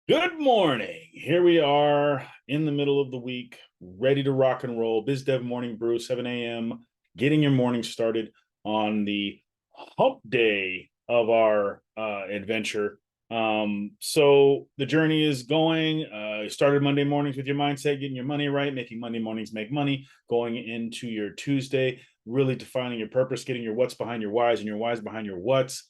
Good morning. Here we are in the middle of the week, ready to rock and roll. BizDev Morning Brew, 7 a.m., getting your morning started on the hump day of our adventure. So the journey is going. Started Monday mornings with your mindset, getting your money right, making Monday mornings make money, going into your Tuesday, really defining your purpose, getting your what's behind your whys and your whys behind your what's.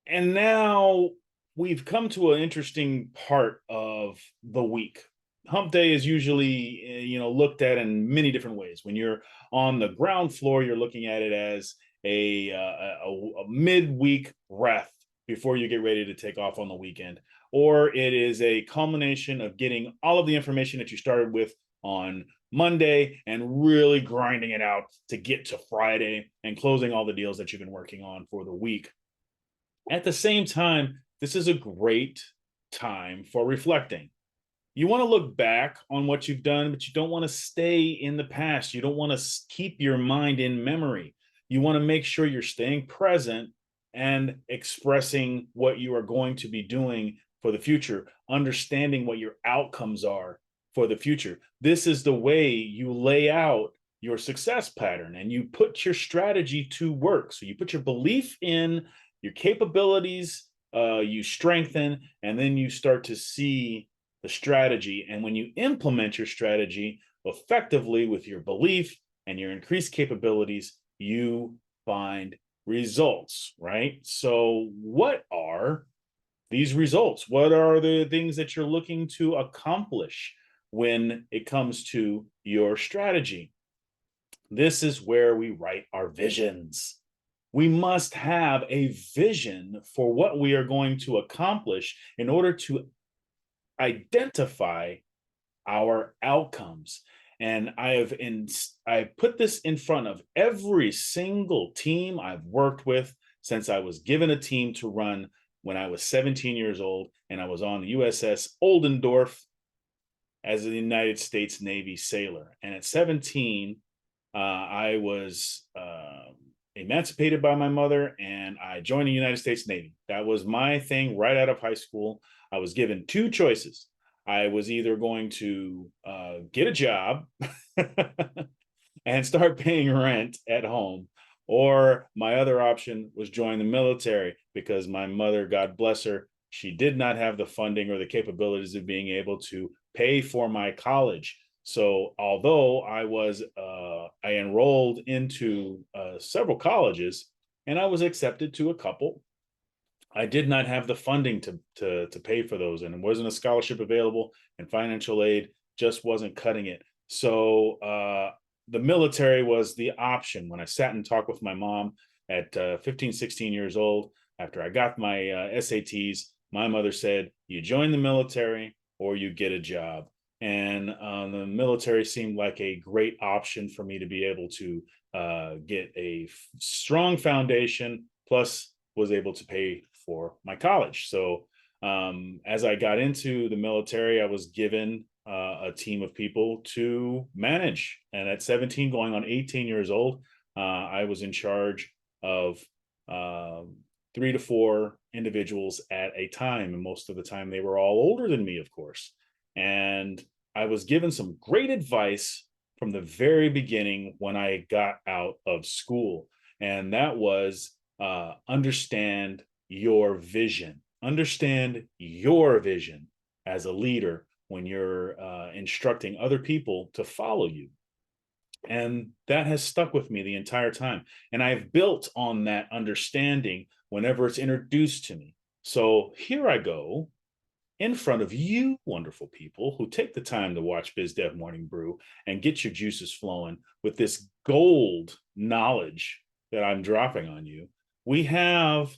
And now we've come to an interesting part of the week. Hump day is usually, looked at in many different ways. When you're on the ground floor, you're looking at it as a midweek breath before you get ready to take off on the weekend, or it is a culmination of getting all of the information that you started with on Monday and really grinding it out to get to Friday and closing all the deals that you've been working on for the week. At the same time, this is a great time for reflecting. You want to look back on what you've done, but you don't want to stay in the past. You don't want to keep your mind in memory. You want to make sure you're staying present and expressing what you are going to be doing for the future, understanding what your outcomes are for the future. This is the way you lay out your success pattern and you put your strategy to work. So you put your belief in your capabilities, you strengthen, and then you start to see the strategy. And when you implement your strategy effectively with your belief and your increased capabilities, you find results, right? So, what are these results? What are the things that you're looking to accomplish when it comes to your strategy? This is where we write our visions. We must have a vision for what we are going to accomplish in order to identify our outcomes. And I put this in front of every single team I've worked with since I was given a team to run when I was 17 years old, and I was on the USS Oldendorf as a United States Navy sailor. And at 17, I was emancipated by my mother and I joined the United States Navy. That was my thing right out of high school. I was given two choices. I was either going to get a job and start paying rent at home, or my other option was join the military because my mother, God bless her, she did not have the funding or the capabilities of being able to pay for my college. So although I enrolled into several colleges and I was accepted to a couple, I did not have the funding to pay for those, and it wasn't a scholarship available, and financial aid just wasn't cutting it. So the military was the option. When I sat and talked with my mom at 15, 16 years old, after I got my SATs, my mother said, "You join the military or you get a job." And the military seemed like a great option for me to be able to get a strong foundation, plus was able to pay for my college. So as I got into the military, I was given a team of people to manage. And at 17, going on 18 years old, I was in charge of uh, 3 to 4 individuals at a time. And most of the time, they were all older than me, of course. And I was given some great advice from the very beginning when I got out of school. And that was understand your vision. Understand your vision as a leader when you're instructing other people to follow you. And that has stuck with me the entire time. And I've built on that understanding whenever it's introduced to me. So here I go in front of you, wonderful people who take the time to watch BizDev Morning Brew and get your juices flowing with this gold knowledge that I'm dropping on you. We have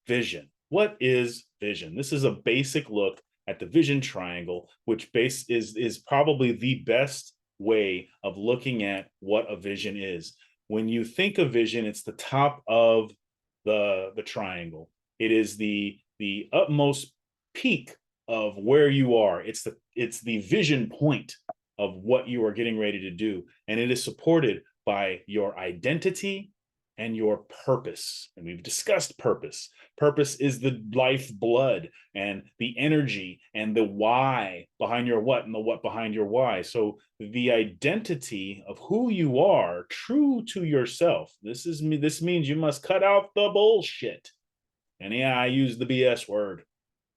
vision. What is vision? This is a basic look at the vision triangle, which is probably the best way of looking at what a vision is. When you think of vision, it's the top of the triangle. It is the utmost peak of where you are. It's the vision point of what you are getting ready to do, and it is supported by your identity and your purpose. And we've discussed purpose. Purpose is the lifeblood and the energy and the why behind your what and the what behind your why. So the identity of who you are, true to yourself. This means you must cut out the bullshit. And yeah, I use the BS word.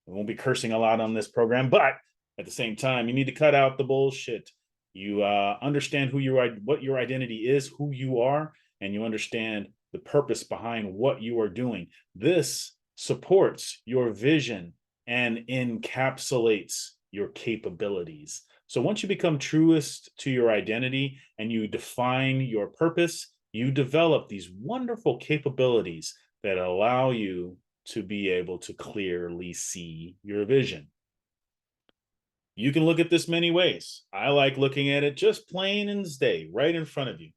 I won't be cursing a lot on this program, but at the same time, you need to cut out the bullshit. You understand what your identity is, who you are, and you understand the purpose behind what you are doing. This supports your vision and encapsulates your capabilities. So once you become truest to your identity and you define your purpose, you develop these wonderful capabilities that allow you to be able to clearly see your vision. You can look at this many ways. I like looking at it just plain as day, right in front of you.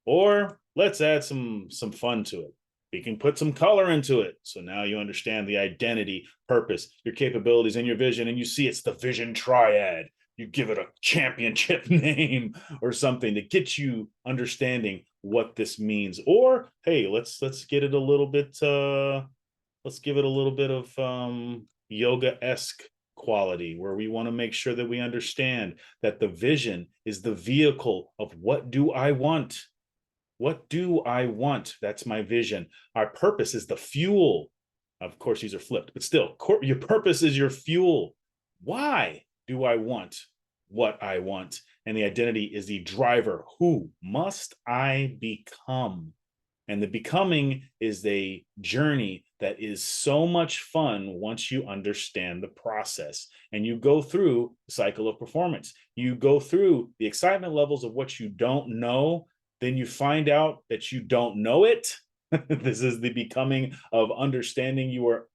Or let's add some fun to it. We can put some color into it. So now you understand the identity, purpose, your capabilities, and your vision, and you see it's the vision triad. You give it a championship name or something to get you understanding what this means. Or hey, let's get it a little bit let's give it a little bit of yoga-esque quality, where we want to make sure that we understand that the vision is the vehicle of what do I want? What do I want? That's my vision. Our purpose is the fuel. Of course, these are flipped, but still, your purpose is your fuel. Why do I want what I want? And the identity is the driver. Who must I become? And the becoming is a journey that is so much fun once you understand the process and you go through the cycle of performance. You go through the excitement levels of what you don't know, then you find out that you don't know it. This is the becoming of understanding you are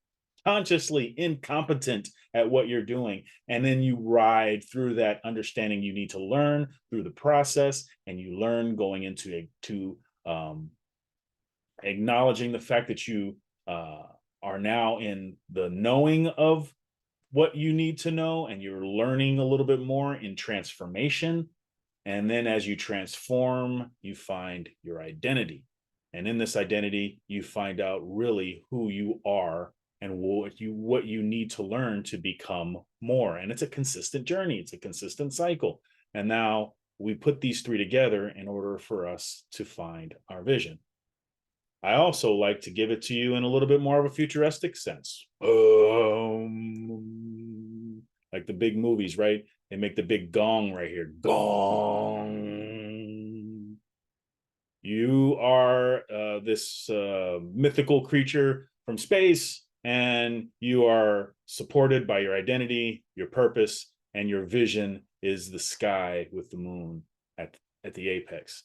consciously incompetent at what you're doing. And then you ride through that understanding you need to learn through the process, and you learn going into acknowledging the fact that you are now in the knowing of what you need to know, and you're learning a little bit more in transformation. And then as you transform, you find your identity. And in this identity, you find out really who you are and what you need to learn to become more. And it's a consistent journey. It's a consistent cycle. And now we put these three together in order for us to find our vision. I also like to give it to you in a little bit more of a futuristic sense. Like the big movies, right? They make the big gong right here. Gong. You are this mythical creature from space, and you are supported by your identity, your purpose, and your vision is the sky with the moon at the apex.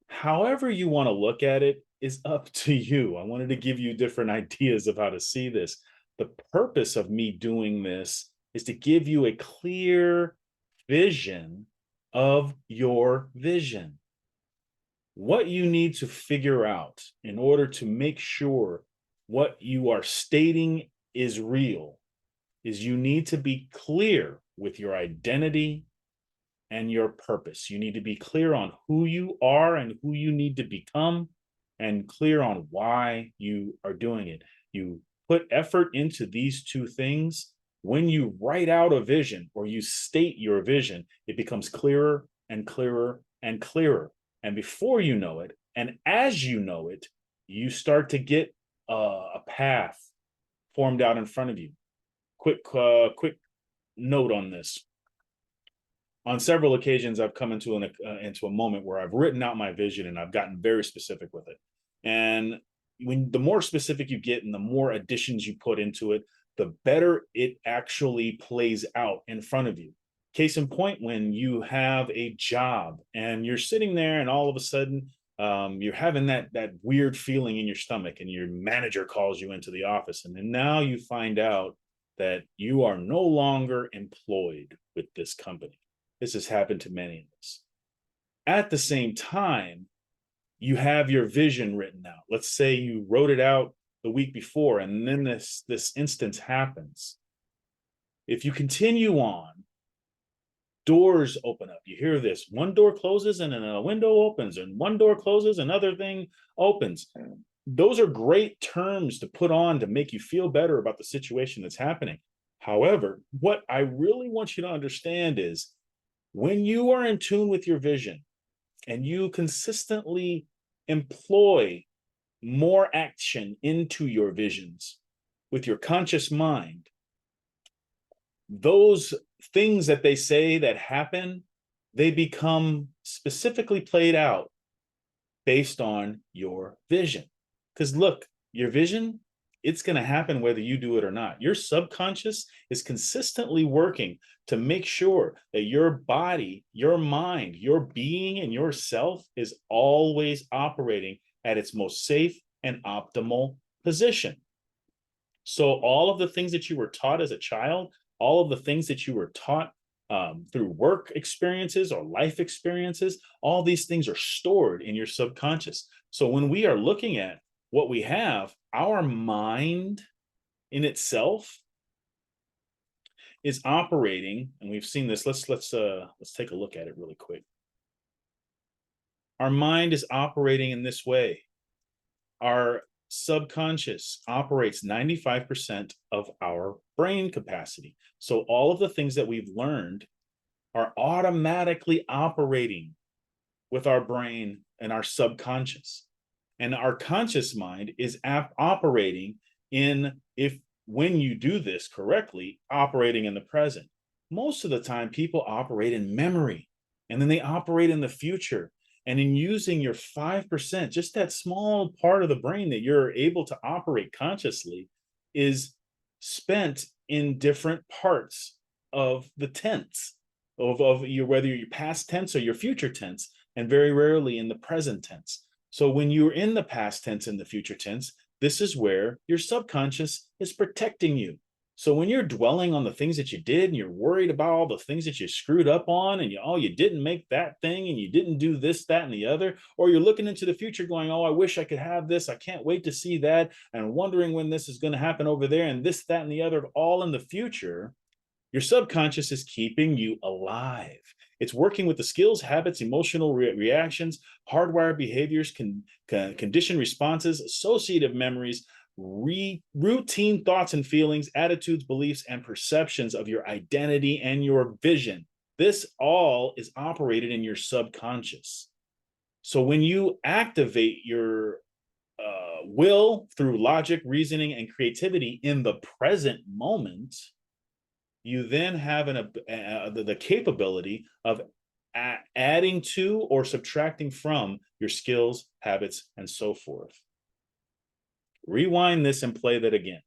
However you want to look at it is up to you. I wanted to give you different ideas of how to see this. The purpose of me doing this is to give you a clear vision of your vision. What you need to figure out in order to make sure what you are stating is real is you need to be clear with your identity and your purpose. You need to be clear on who you are and who you need to become, and clear on why you are doing it. You put effort into these two things. When you write out a vision or you state your vision, it becomes clearer and clearer and clearer. And before you know it, and as you know it, you start to get a path formed out in front of you. Quick note on this. On several occasions, I've come into a moment where I've written out my vision and I've gotten very specific with it. And the more specific you get and the more additions you put into it, the better it actually plays out in front of you. Case in point, when you have a job and you're sitting there and all of a sudden you're having that weird feeling in your stomach, and your manager calls you into the office, and then now you find out that you are no longer employed with this company. This has happened to many of us. At the same time, you have your vision written out. Let's say you wrote it out the week before, and then this instance happens. If you continue on, doors open up. You hear this, one door closes and then a window opens, and one door closes, another thing opens. Those are great terms to put on to make you feel better about the situation that's happening. However, what I really want you to understand is when you are in tune with your vision and you consistently employ more action into your visions with your conscious mind, those things that they say that happen, they become specifically played out based on your vision. Because look, your vision, it's going to happen whether you do it or not. Your subconscious is consistently working to make sure that your body, your mind, your being, and yourself is always operating at its most safe and optimal position. So all of the things that you were taught as a child, all of the things that you were taught through work experiences or life experiences, all these things are stored in your subconscious. So when we are looking at what we have, our mind in itself is operating, and we've seen this. Let's take a look at it really quick. Our mind is operating in this way. Our subconscious operates 95% of our brain capacity. So all of the things that we've learned are automatically operating with our brain and our subconscious. And our conscious mind is operating in, when you do this correctly, operating in the present. Most of the time, people operate in memory, and then they operate in the future. And in using your 5%, just that small part of the brain that you're able to operate consciously is spent in different parts of the tense of your, whether your past tense or your future tense, and very rarely in the present tense. So when you're in the past tense and the future tense, this is where your subconscious is protecting you. So when you're dwelling on the things that you did and you're worried about all the things that you screwed up on, and you didn't make that thing and you didn't do this, that, and the other, or you're looking into the future going, oh, I wish I could have this, I can't wait to see that, and wondering when this is going to happen over there, and this, that, and the other, all in the future, your subconscious is keeping you alive. It's working with the skills, habits, emotional reactions, hardwired behaviors, conditioned responses, associative memories, routine thoughts and feelings, attitudes, beliefs, and perceptions of your identity and your vision. This all is operated in your subconscious. So when you activate your will through logic, reasoning, and creativity in the present moment, you then have the capability of adding to or subtracting from your skills, habits, and so forth. Rewind this and play that again.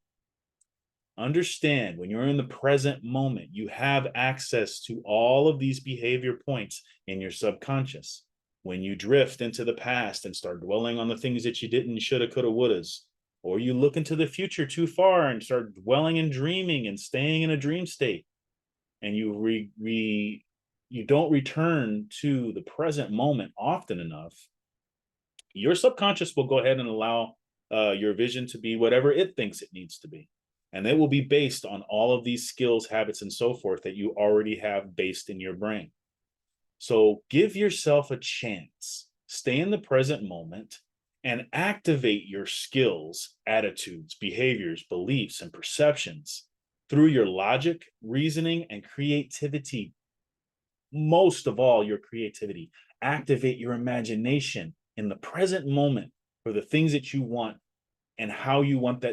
Understand, when you're in the present moment, you have access to all of these behavior points in your subconscious. When you drift into the past and start dwelling on the things that you didn't, shoulda, coulda, wouldas, or you look into the future too far and start dwelling and dreaming and staying in a dream state, and you don't return to the present moment often enough, your subconscious will go ahead and allow your vision to be whatever it thinks it needs to be. And it will be based on all of these skills, habits, and so forth that you already have based in your brain. So give yourself a chance. Stay in the present moment and activate your skills, attitudes, behaviors, beliefs, and perceptions through your logic, reasoning, and creativity. Most of all, your creativity. Activate your imagination in the present moment for the things that you want and how you want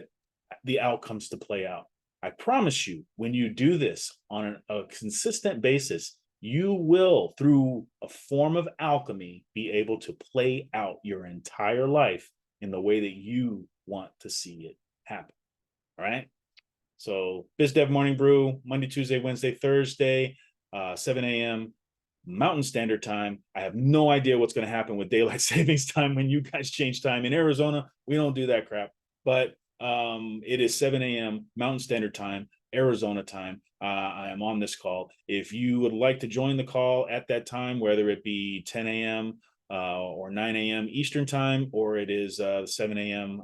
the outcomes to play out. I promise you, when you do this on a consistent basis, you will, through a form of alchemy, be able to play out your entire life in the way that you want to see it happen. All right. So BizDev Morning Brew, Monday, Tuesday, Wednesday, Thursday, 7 a.m. Mountain Standard Time. I have no idea what's going to happen with daylight savings time when you guys change time. In Arizona, we don't do that crap. But it is 7 a.m. Mountain Standard Time, Arizona time. I am on this call. If you would like to join the call at that time, whether it be 10 a.m. Or 9 a.m. Eastern time, or it is 7 a.m.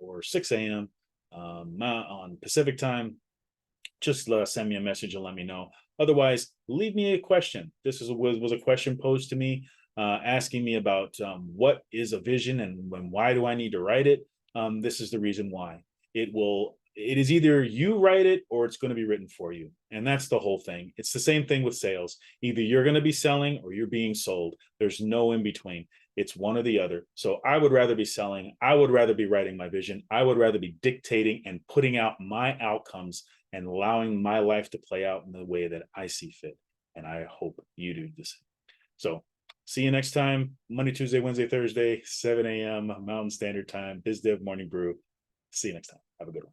Or 6 a.m. On Pacific time, just send me a message and let me know. Otherwise, leave me a question. This was a question posed to me, asking me about what is a vision and why do I need to write it. This is the reason why. It is either you write it or it's going to be written for you. And that's the whole thing. It's the same thing with sales. Either you're going to be selling or you're being sold. There's no in between. It's one or the other. So I would rather be selling. I would rather be writing my vision. I would rather be dictating and putting out my outcomes and allowing my life to play out in the way that I see fit. And I hope you do the same. So see you next time. Monday, Tuesday, Wednesday, Thursday, 7 a.m. Mountain Standard Time, BizDev Morning Brew. See you next time. Have a good one.